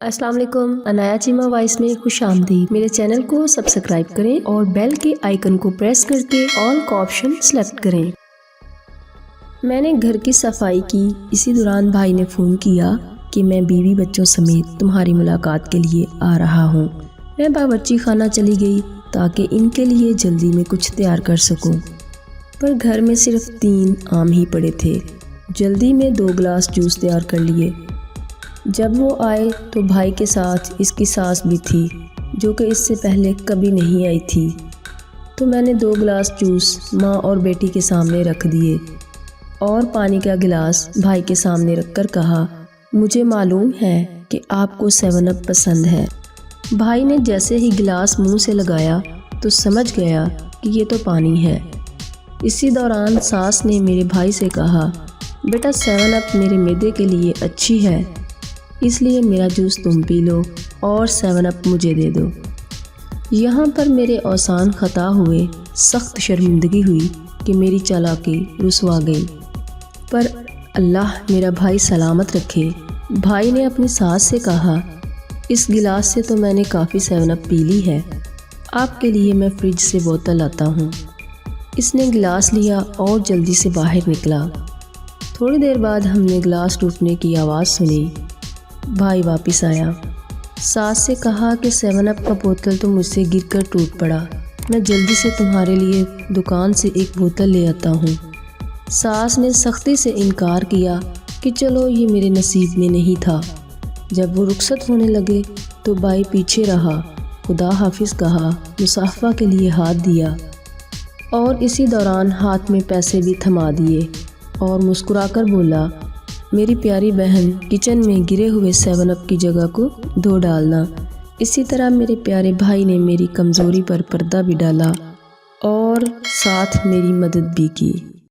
السلام علیکم، عنایا چیمہ وائس میں خوش آمدید۔ میرے چینل کو سبسکرائب کریں اور بیل کے آئیکن کو پریس کر کے آل کا آپشن سلیکٹ کریں۔ میں نے گھر کی صفائی کی، اسی دوران بھائی نے فون کیا کہ میں بیوی بچوں سمیت تمہاری ملاقات کے لیے آ رہا ہوں۔ میں باورچی خانہ چلی گئی تاکہ ان کے لیے جلدی میں کچھ تیار کر سکوں، پر گھر میں صرف 3 آم ہی پڑے تھے۔ جلدی میں 2 گلاس جوس تیار کر لیے۔ جب وہ آئے تو بھائی کے ساتھ اس کی ساس بھی تھی، جو کہ اس سے پہلے کبھی نہیں آئی تھی، تو میں نے 2 گلاس جوس ماں اور بیٹی کے سامنے رکھ دیے اور پانی کا گلاس بھائی کے سامنے رکھ کر کہا، مجھے معلوم ہے کہ آپ کو 7 اپ پسند ہے۔ بھائی نے جیسے ہی گلاس منہ سے لگایا تو سمجھ گیا کہ یہ تو پانی ہے۔ اسی دوران ساس نے میرے بھائی سے کہا، بیٹا 7 اپ میرے معدے کے لیے اچھی ہے، اس لیے میرا جوس تم پی لو اور 7 اپ مجھے دے دو۔ یہاں پر میرے اوزان خطا ہوئے، سخت شرمندگی ہوئی کہ میری چالاکی رسوا گئی، پر اللہ میرا بھائی سلامت رکھے۔ بھائی نے اپنی ساس سے کہا، اس گلاس سے تو میں نے کافی 7 اپ پی لی ہے، آپ کے لیے میں فریج سے بوتل لاتا ہوں۔ اس نے گلاس لیا اور جلدی سے باہر نکلا۔ تھوڑی دیر بعد ہم نے گلاس ٹوٹنے کی آواز سنی۔ بھائی واپس آیا، ساس سے کہا کہ 7 اپ کا بوتل تو مجھ سے گر کر ٹوٹ پڑا، میں جلدی سے تمہارے لیے دکان سے ایک بوتل لے آتا ہوں۔ ساس نے سختی سے انکار کیا کہ چلو یہ میرے نصیب میں نہیں تھا۔ جب وہ رخصت ہونے لگے تو بھائی پیچھے رہا، خدا حافظ کہا، مصافحہ کے لیے ہاتھ دیا اور اسی دوران ہاتھ میں پیسے بھی تھما دیے اور مسکرا کر بولا، میری پیاری بہن، کچن میں گرے ہوئے 7 اپ کی جگہ کو دھو ڈالنا۔ اسی طرح میرے پیارے بھائی نے میری کمزوری پر پردہ بھی ڈالا اور ساتھ میری مدد بھی کی۔